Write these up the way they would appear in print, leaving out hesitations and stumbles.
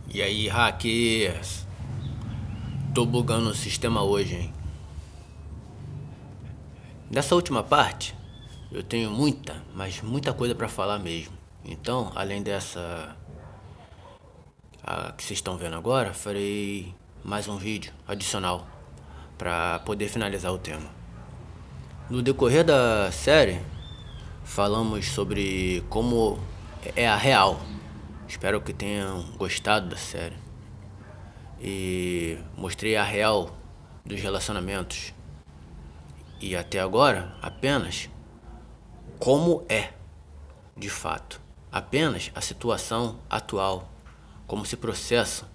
E aí, hackers? Tô bugando o sistema hoje, hein? Nessa última parte, eu tenho muita, mas muita coisa pra falar mesmo. Então, além dessa que vocês estão vendo agora, farei mais um vídeo adicional pra poder finalizar o tema. No decorrer da série, falamos sobre como é a real. Espero que tenham gostado da série. E mostrei a real dos relacionamentos. E até agora, apenas como é, de fato. Apenas a situação atual, como se processam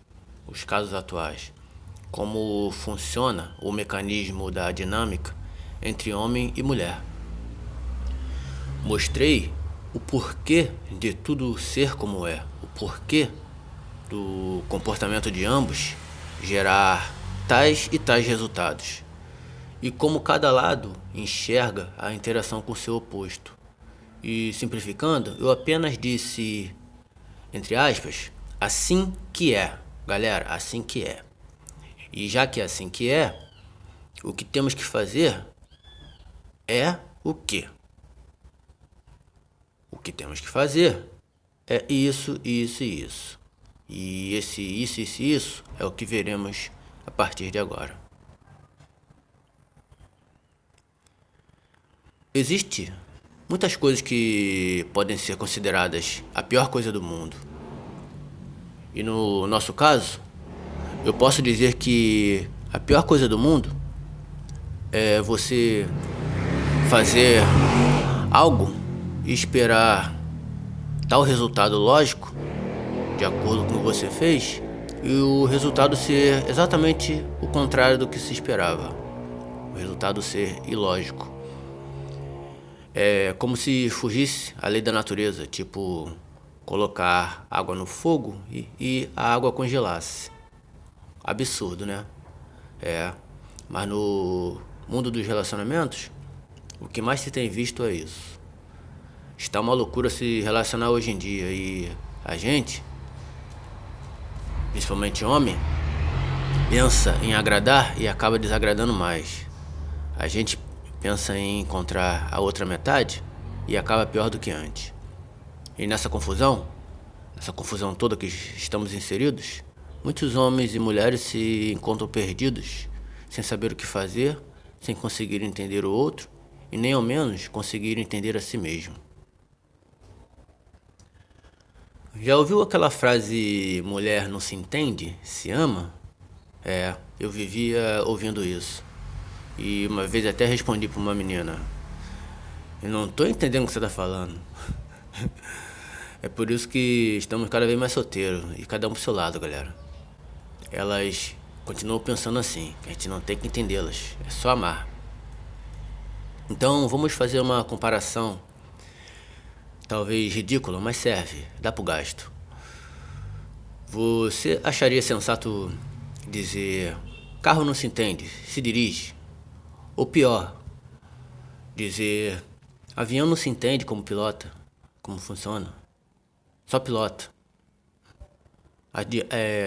os casos atuais, como funciona o mecanismo da dinâmica entre homem e mulher. Mostrei o porquê de tudo ser como é, o porquê do comportamento de ambos gerar tais e tais resultados, e como cada lado enxerga a interação com seu oposto. E simplificando, eu apenas disse, entre aspas, assim que é, galera, assim que é. E já que é assim que é, o que temos que fazer é o quê? O que temos que fazer é isso, isso e isso. E esse isso e isso é o que veremos a partir de agora. Existe muitas coisas que podem ser consideradas a pior coisa do mundo. E no nosso caso, eu posso dizer que a pior coisa do mundo é você fazer algo e esperar tal resultado lógico, de acordo com o que você fez, e o resultado ser exatamente o contrário do que se esperava. O resultado ser ilógico. É como se fugisse a lei da natureza, tipo colocar água no fogo e a água congelasse. Absurdo, né? Mas no mundo dos relacionamentos, o que mais se tem visto é isso. Está uma loucura se relacionar hoje em dia e a gente, principalmente homem, pensa em agradar e acaba desagradando mais. A gente pensa em encontrar a outra metade e acaba pior do que antes. E nessa confusão toda que estamos inseridos, muitos homens e mulheres se encontram perdidos, sem saber o que fazer, sem conseguir entender o outro e nem ao menos conseguir entender a si mesmo. Já ouviu aquela frase mulher não se entende, se ama? Eu vivia ouvindo isso. E uma vez até respondi pra uma menina: eu não tô entendendo o que você tá falando. É por isso que estamos cada vez mais solteiros e cada um pro seu lado, galera. Elas continuam pensando assim, que a gente não tem que entendê-las, é só amar. Então vamos fazer uma comparação, talvez ridícula, mas serve, dá pro gasto. Você acharia sensato dizer carro não se entende, se dirige? Ou pior, dizer avião não se entende como pilota, como funciona? Só pilota.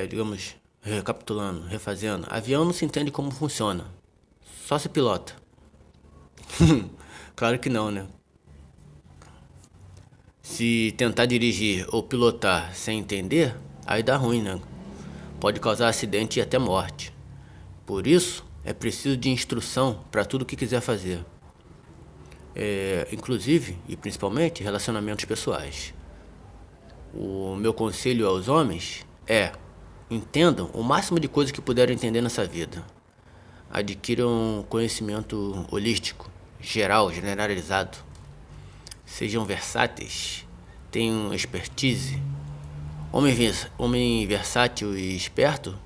Digamos, recapitulando, refazendo, avião não se entende como funciona, só se pilota. Claro que não, né? Se tentar dirigir ou pilotar sem entender, aí dá ruim, né? Pode causar acidente e até morte. Por isso, é preciso de instrução para tudo que quiser fazer. Inclusive e principalmente relacionamentos pessoais. O meu conselho aos homens é: entendam o máximo de coisas que puderem entender nessa vida. Adquiram conhecimento holístico, geral, generalizado. Sejam versáteis, tenham expertise. Homem versátil e esperto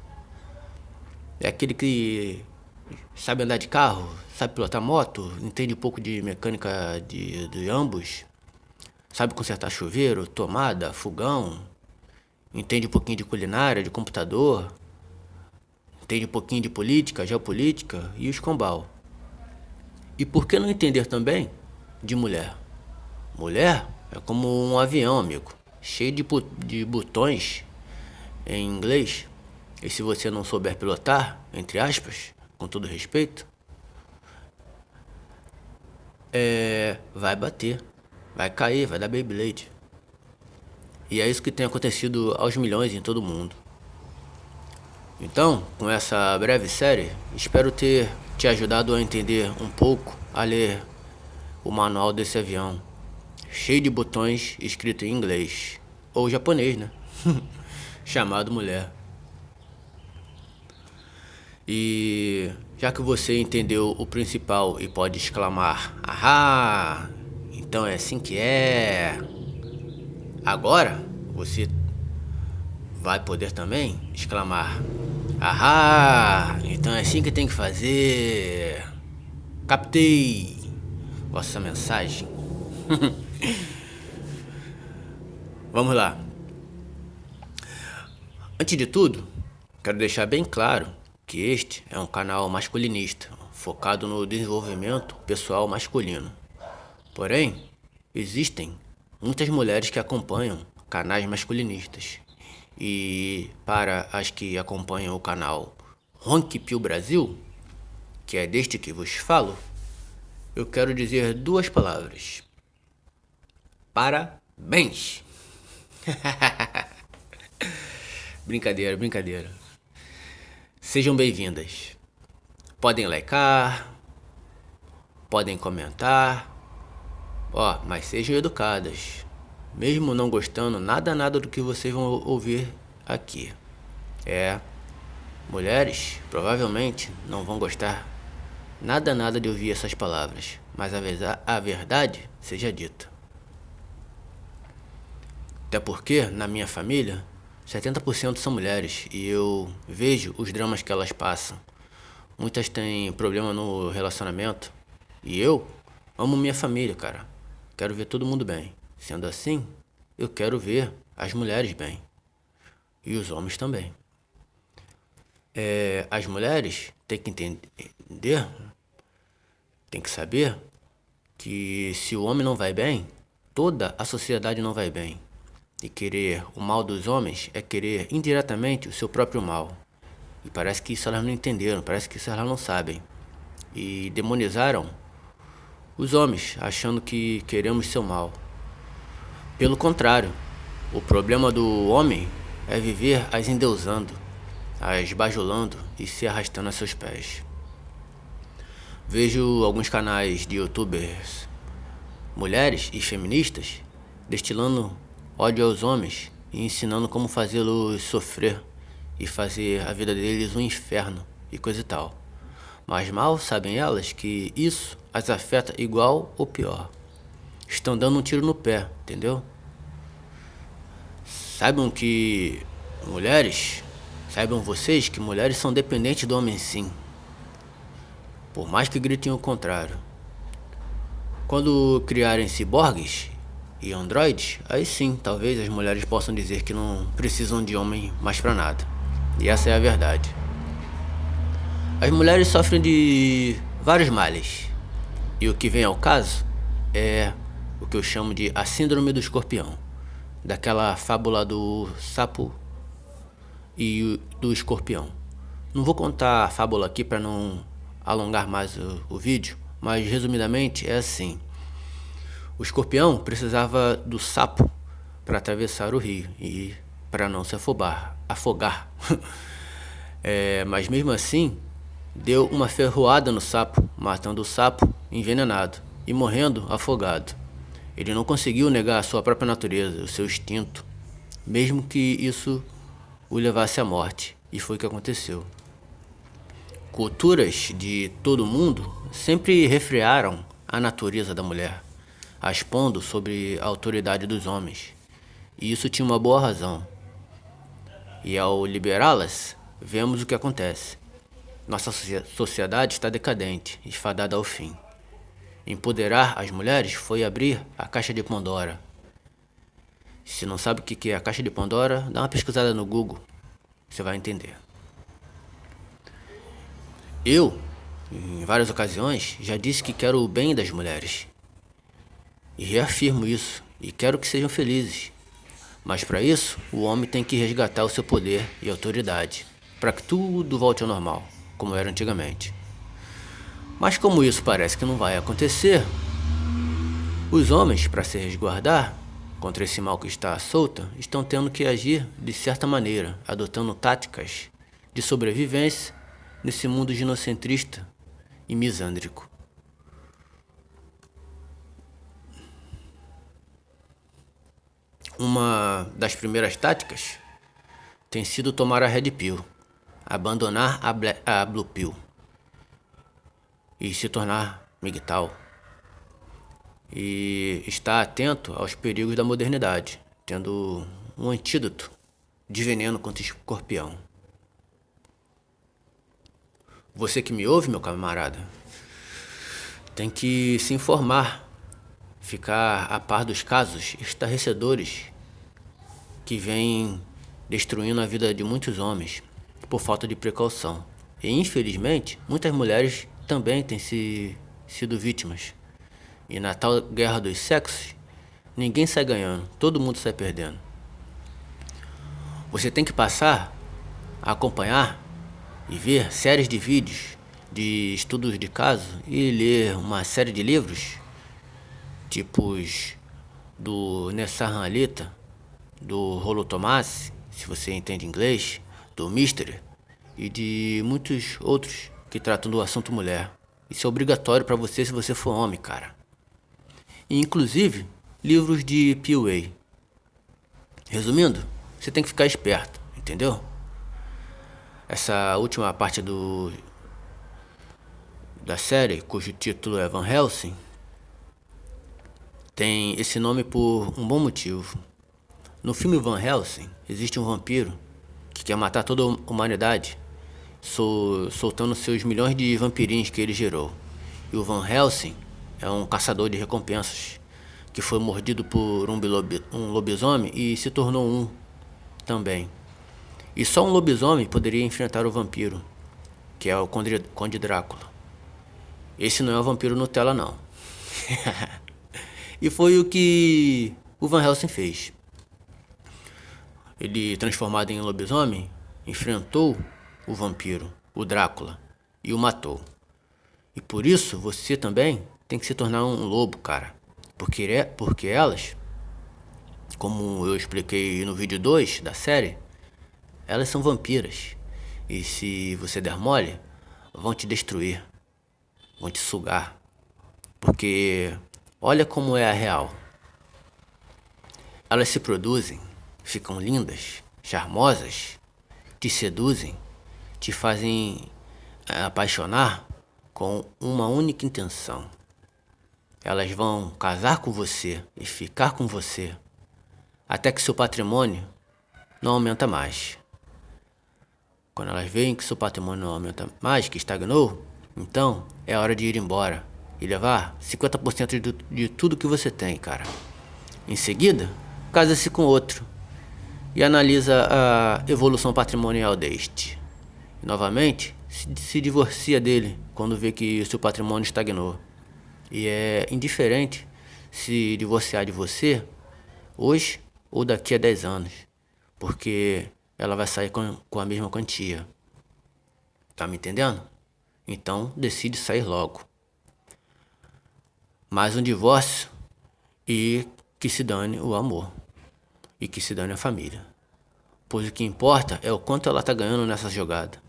é aquele que sabe andar de carro, sabe pilotar moto, entende um pouco de mecânica de ambos, sabe consertar chuveiro, tomada, fogão, entende um pouquinho de culinária, de computador, entende um pouquinho de política, geopolítica e o escambau. E por que não entender também de mulher? Mulher é como um avião, amigo, cheio de botões, em inglês, e se você não souber pilotar, entre aspas, com todo respeito, vai bater, vai cair, vai dar Beyblade. E é isso que tem acontecido aos milhões em todo o mundo. Então, com essa breve série, espero ter te ajudado a entender um pouco, a ler o manual desse avião, cheio de botões escrito em inglês, ou japonês, né? Chamado mulher. E já que você entendeu o principal e pode exclamar, ahá, então é assim que é. Agora você vai poder também exclamar, ahá, então é assim que tem que fazer. Captei vossa mensagem. Vamos lá. Antes de tudo, quero deixar bem claro que este é um canal masculinista, focado no desenvolvimento pessoal masculino. Porém, existem muitas mulheres que acompanham canais masculinistas. E para as que acompanham o canal Ronk Pio Brasil, que é deste que vos falo, eu quero dizer duas palavras. Parabéns! Brincadeira, brincadeira. Sejam bem-vindas. Podem likear, podem comentar, mas sejam educadas, mesmo não gostando nada do que vocês vão ouvir aqui. Mulheres provavelmente não vão gostar nada de ouvir essas palavras, mas a verdade seja dita. Até porque, na minha família, 70% são mulheres e eu vejo os dramas que elas passam. Muitas têm problema no relacionamento e eu amo minha família, cara. Quero ver todo mundo bem. Sendo assim, eu quero ver as mulheres bem. E os homens também. As mulheres têm que entender, têm que saber que se o homem não vai bem, toda a sociedade não vai bem. E querer o mal dos homens é querer indiretamente o seu próprio mal. E parece que isso elas não entenderam, parece que isso elas não sabem. E demonizaram os homens, achando que queremos seu mal. Pelo contrário, o problema do homem é viver as endeusando, as bajulando e se arrastando a seus pés. Vejo alguns canais de youtubers, mulheres e feministas, destilando ódio aos homens e ensinando como fazê-los sofrer e fazer a vida deles um inferno e coisa e tal. Mas mal sabem elas que isso as afeta igual ou pior. Estão dando um tiro no pé, entendeu? Saibam vocês que mulheres são dependentes do homem sim. Por mais que gritem o contrário. Quando criarem ciborgues e androides, aí sim, talvez as mulheres possam dizer que não precisam de homem mais pra nada. E essa é a verdade. As mulheres sofrem de vários males. E o que vem ao caso é o que eu chamo de a síndrome do escorpião. Daquela fábula do sapo e do escorpião. Não vou contar a fábula aqui para não alongar mais o vídeo, mas resumidamente é assim. O escorpião precisava do sapo para atravessar o rio e para não se afogar. Mas mesmo assim, deu uma ferroada no sapo, matando o sapo envenenado e morrendo afogado. Ele não conseguiu negar a sua própria natureza, o seu instinto, mesmo que isso o levasse à morte, e foi o que aconteceu. Culturas de todo o mundo sempre refrearam a natureza da mulher, a expondo sobre a autoridade dos homens, e isso tinha uma boa razão. E ao liberá-las, vemos o que acontece. Nossa sociedade está decadente, esfadada ao fim. Empoderar as mulheres foi abrir a caixa de Pandora. Se não sabe o que é a caixa de Pandora, dá uma pesquisada no Google, você vai entender. Eu, em várias ocasiões, já disse que quero o bem das mulheres. E reafirmo isso, e quero que sejam felizes. Mas para isso, o homem tem que resgatar o seu poder e autoridade, para que tudo volte ao normal, como era antigamente. Mas como isso parece que não vai acontecer, os homens, para se resguardar contra esse mal que está à solta, estão tendo que agir de certa maneira, adotando táticas de sobrevivência nesse mundo ginocentrista e misândrico. Uma das primeiras táticas tem sido tomar a Red Pill, abandonar a Blue Pill e se tornar MGTOW. E estar atento aos perigos da modernidade, tendo um antídoto de veneno contra escorpião. Você que me ouve, meu camarada, tem que se informar, ficar a par dos casos estarrecedores que vêm destruindo a vida de muitos homens por falta de precaução. E infelizmente, muitas mulheres também têm sido vítimas. E na tal guerra dos sexos, ninguém sai ganhando, todo mundo sai perdendo. Você tem que passar a acompanhar e ver séries de vídeos, de estudos de caso e ler uma série de livros, tipos do Nessar Alita, do Rollo Tomassi, se você entende inglês, do Mystery e de muitos outros que tratam do assunto mulher. Isso é obrigatório para você se você for homem, cara. E, inclusive, livros de PUA. Resumindo, você tem que ficar esperto, entendeu? Essa última parte da série, cujo título é Van Helsing, tem esse nome por um bom motivo. No filme Van Helsing, existe um vampiro que quer matar toda a humanidade, soltando seus milhões de vampirinhos que ele gerou. E o Van Helsing é um caçador de recompensas que foi mordido por um lobisomem e se tornou um também. E só um lobisomem poderia enfrentar o vampiro, que é o Conde Drácula. Esse não é o vampiro Nutella, não. E foi o que o Van Helsing fez. Ele, transformado em lobisomem, enfrentou o vampiro, o Drácula, e o matou. E por isso você também tem que se tornar um lobo, cara. Porque elas, como eu expliquei no vídeo 2 da série, elas são vampiras. E se você der mole, vão te destruir, vão te sugar. Porque olha como é a real. Elas se produzem, ficam lindas, charmosas, te seduzem, te fazem apaixonar com uma única intenção. Elas vão casar com você e ficar com você até que seu patrimônio não aumenta mais. Quando elas veem que seu patrimônio não aumenta mais, que estagnou, então é hora de ir embora e levar 50% de tudo que você tem, cara. Em seguida, casa-se com outro e analisa a evolução patrimonial deste. E, novamente, se divorcia dele quando vê que seu patrimônio estagnou. E é indiferente se divorciar de você hoje ou daqui a 10 anos, porque ela vai sair com a mesma quantia. Tá me entendendo? Então decide sair logo. Mais um divórcio e que se dane o amor. E que se dane a família. Pois o que importa é o quanto ela tá ganhando nessa jogada.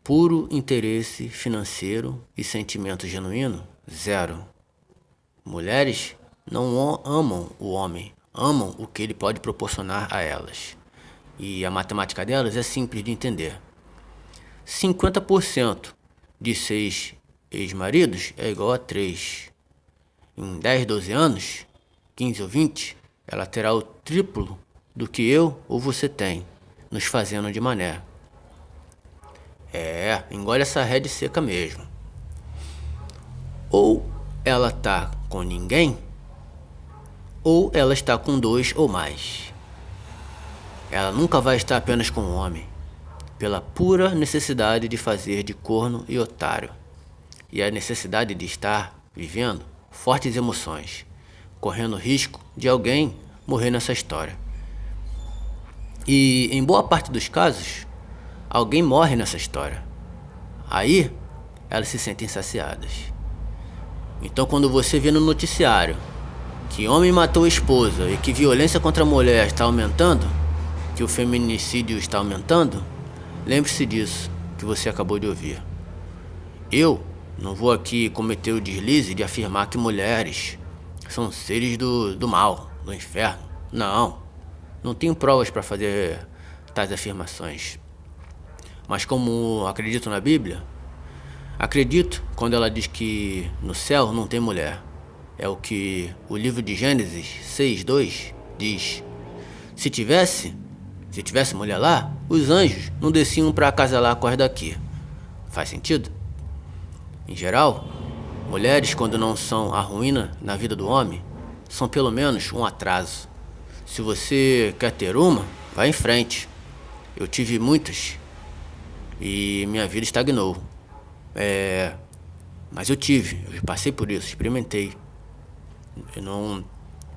Puro interesse financeiro e sentimento genuíno, zero. Mulheres não amam o homem, amam o que ele pode proporcionar a elas. E a matemática delas é simples de entender. 50% de 6 ex-maridos é igual a 3. Em 10, 12 anos, 15 ou 20, ela terá o triplo do que eu ou você tem, nos fazendo de mané. Engole essa rede seca mesmo. Ou ela tá com ninguém, ou ela está com 2 ou mais. Ela nunca vai estar apenas com um homem, pela pura necessidade de fazer de corno e otário, e a necessidade de estar vivendo fortes emoções, correndo risco de alguém morrer nessa história. E em boa parte dos casos, alguém morre nessa história. Aí, elas se sentem saciadas. Então, quando você vê no noticiário que homem matou a esposa e que violência contra a mulher está aumentando, que o feminicídio está aumentando, lembre-se disso que você acabou de ouvir. Eu não vou aqui cometer o deslize de afirmar que mulheres são seres do mal, do inferno. Não tenho provas para fazer tais afirmações. Mas como acredito na Bíblia, acredito quando ela diz que no céu não tem mulher. É o que o livro de Gênesis 6:2 diz. Se tivesse mulher lá, os anjos não desciam para acasalar com as daqui. Faz sentido? Em geral, mulheres, quando não são a ruína na vida do homem, são pelo menos um atraso. Se você quer ter uma, vai em frente. Eu tive muitas e minha vida estagnou. Mas eu passei por isso, experimentei. Eu não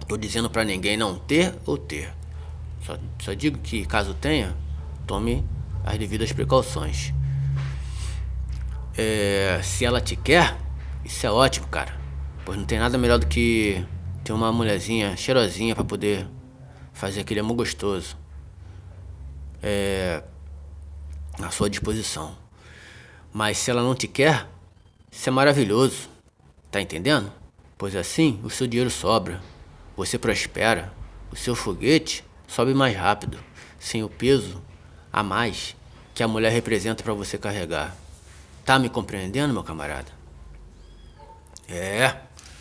tô dizendo pra ninguém não ter ou ter. Só digo que caso tenha, tome as devidas precauções. Se ela te quer, isso é ótimo, cara. Pois não tem nada melhor do que ter uma mulherzinha cheirosinha pra poder fazer aquele amor gostoso. À sua disposição. Mas se ela não te quer, isso é maravilhoso. Tá entendendo? Pois assim o seu dinheiro sobra, você prospera, o seu foguete sobe mais rápido, sem o peso a mais que a mulher representa para você carregar. Tá me compreendendo, meu camarada?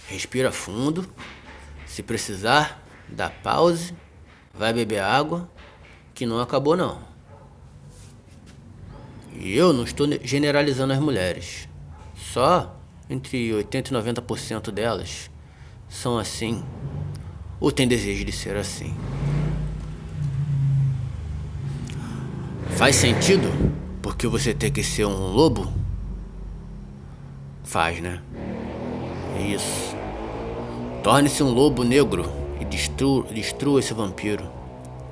Respira fundo. Se precisar, dá pause, vai beber água, que não acabou não. E eu não estou generalizando as mulheres. Só entre 80% e 90% delas são assim, ou têm desejo de ser assim. Faz sentido porque você tem que ser um lobo? Faz, né? Isso. Torne-se um lobo negro e destrua esse vampiro.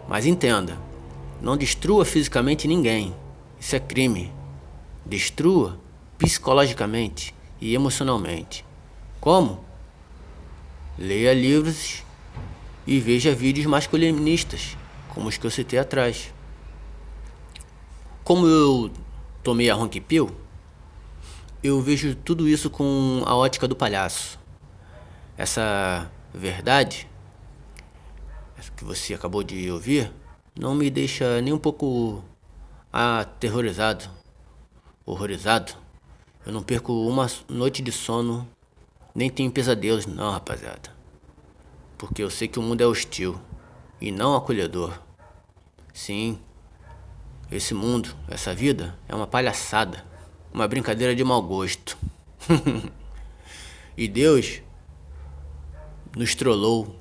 Mas entenda, não destrua fisicamente ninguém. Isso é crime. Destrua psicologicamente e emocionalmente. Como? Leia livros e veja vídeos masculinistas, como os que eu citei atrás. Como eu tomei a Ronk Pill, eu vejo tudo isso com a ótica do palhaço. Essa verdade que você acabou de ouvir não me deixa nem um pouco aterrorizado, horrorizado. Eu não perco uma noite de sono, nem tenho pesadelos não, rapaziada. Porque eu sei que o mundo é hostil e não acolhedor. Sim, esse mundo, essa vida é uma palhaçada, uma brincadeira de mau gosto. E Deus nos trollou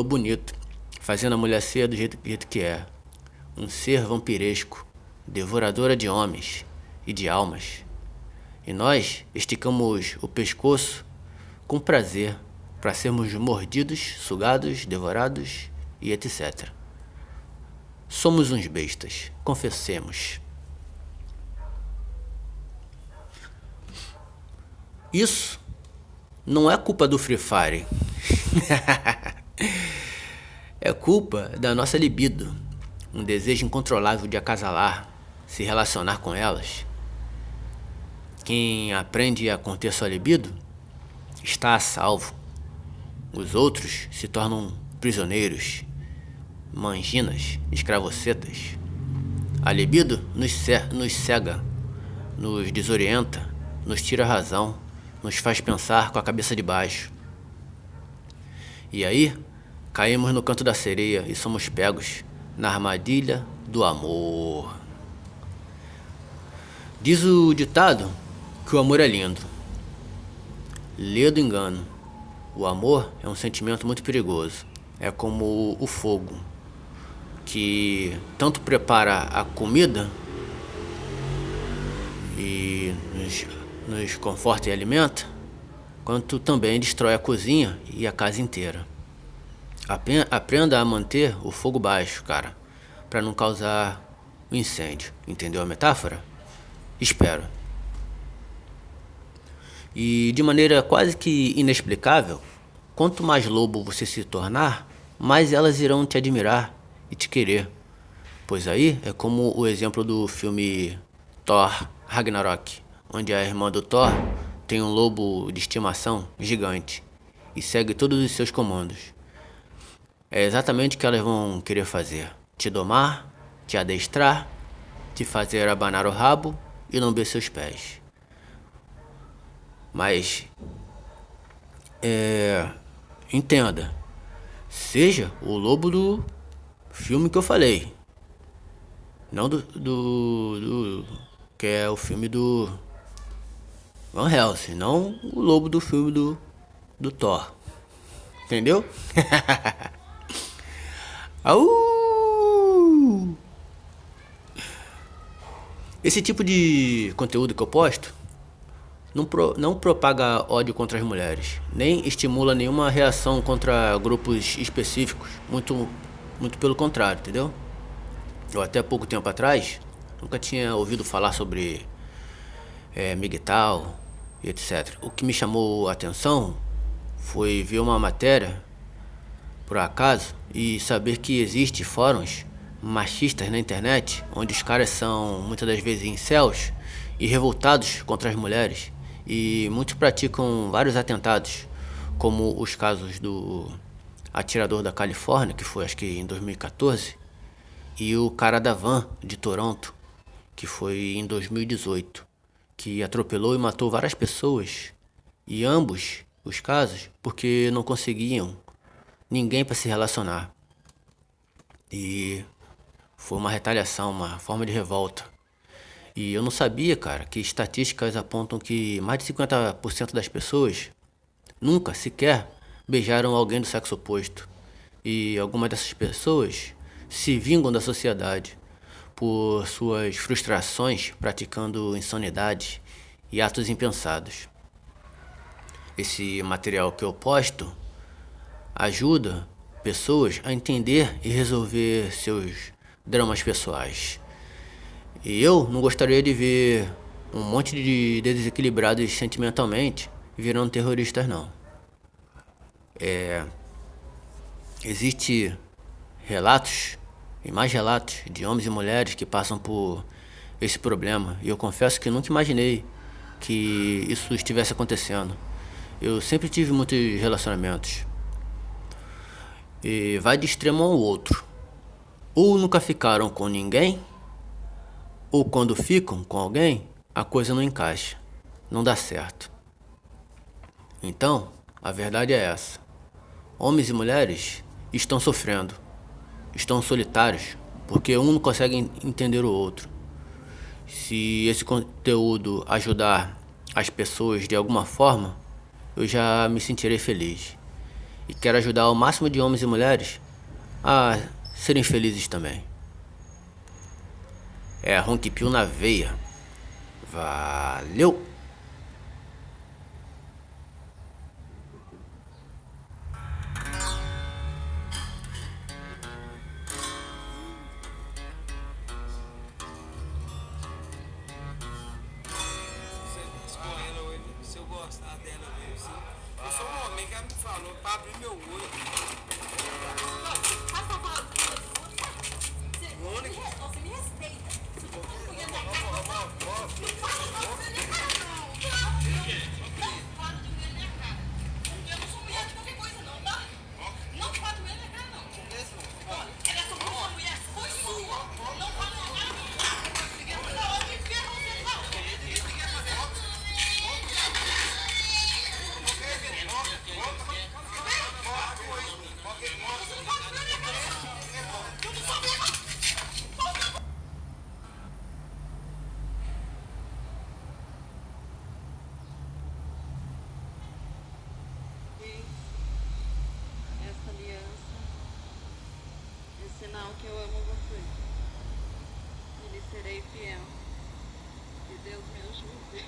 bonito, fazendo a mulher ser do jeito que é. Um ser vampiresco, devoradora de homens e de almas. E nós esticamos o pescoço com prazer para sermos mordidos, sugados, devorados e etc. Somos uns bestas, confessemos. Isso não é culpa do Free Fire. É culpa da nossa libido, um desejo incontrolável de acasalar, se relacionar com elas. Quem aprende a conter sua libido está a salvo. Os outros se tornam prisioneiros, manginas, escravocetas. A libido nos cega, nos desorienta, nos tira a razão, nos faz pensar com a cabeça de baixo. E aí, caímos no canto da sereia e somos pegos na armadilha do amor. Diz o ditado que o amor é lindo. Lê do engano. O amor é um sentimento muito perigoso. É como o fogo, que tanto prepara a comida e nos conforta e alimenta, quanto também destrói a cozinha e a casa inteira. Aprenda a manter o fogo baixo, cara, para não causar um incêndio. Entendeu a metáfora? Espero. E de maneira quase que inexplicável, quanto mais lobo você se tornar, mais elas irão te admirar e te querer. Pois aí é como o exemplo do filme Thor Ragnarok, onde a irmã do Thor tem um lobo de estimação gigante e segue todos os seus comandos. É exatamente o que elas vão querer fazer: te domar, te adestrar, te fazer abanar o rabo e lamber seus pés. Mas, entenda, seja o lobo do filme que eu falei, não que é o filme do Van Helsing, não o lobo do filme do Thor. Entendeu? Au! Esse tipo de conteúdo que eu posto não propaga ódio contra as mulheres, nem estimula nenhuma reação contra grupos específicos, muito pelo contrário, entendeu? Eu até pouco tempo atrás nunca tinha ouvido falar sobre MGTOW e etc. O que me chamou a atenção foi ver uma matéria, por acaso, e saber que existe fóruns machistas na internet, onde os caras são muitas das vezes incels e revoltados contra as mulheres, e muitos praticam vários atentados, como os casos do atirador da Califórnia, que foi acho que em 2014, e o cara da van de Toronto, que foi em 2018, que atropelou e matou várias pessoas, e ambos os casos porque não conseguiam ninguém para se relacionar. E foi uma retaliação, uma forma de revolta. E eu não sabia, cara, que estatísticas apontam que mais de 50% das pessoas nunca sequer beijaram alguém do sexo oposto. E algumas dessas pessoas se vingam da sociedade por suas frustrações, praticando insanidade e atos impensados. Esse material que eu posto ajuda pessoas a entender e resolver seus dramas pessoais. E eu não gostaria de ver um monte de desequilibrados sentimentalmente virando terroristas, não. Existe relatos e mais relatos de homens e mulheres que passam por esse problema. E eu confesso que nunca imaginei que isso estivesse acontecendo. Eu sempre tive muitos relacionamentos. E vai de extremo ao outro. Ou nunca ficaram com ninguém, ou quando ficam com alguém, a coisa não encaixa, não dá certo. Então, a verdade é essa. Homens e mulheres estão sofrendo, estão solitários, porque um não consegue entender o outro. Se esse conteúdo ajudar as pessoas de alguma forma, eu já me sentirei feliz. E quero ajudar o máximo de homens e mulheres a serem felizes também. É Ronquipio na veia. Valeu! Escorrendo ele, se eu gostar dela mesmo, assim. Eu sou um homem que ela me falou pra abrir meu olho. Mônica. Você me respeita. Se eu tô falando minha cara, não fala você minha cara, não. Não fala de mulher minha cara. Porque eu não sou mulher de qualquer coisa, não, tá? Não fala de mulher minha cara, não. Olha, ela só foi uma mulher, foi sua. Não fala minha cara, não. Na hora de ver, você fala. Essa aliança é sinal que eu amo você. E lhe serei fiel. Que Deus me ajude.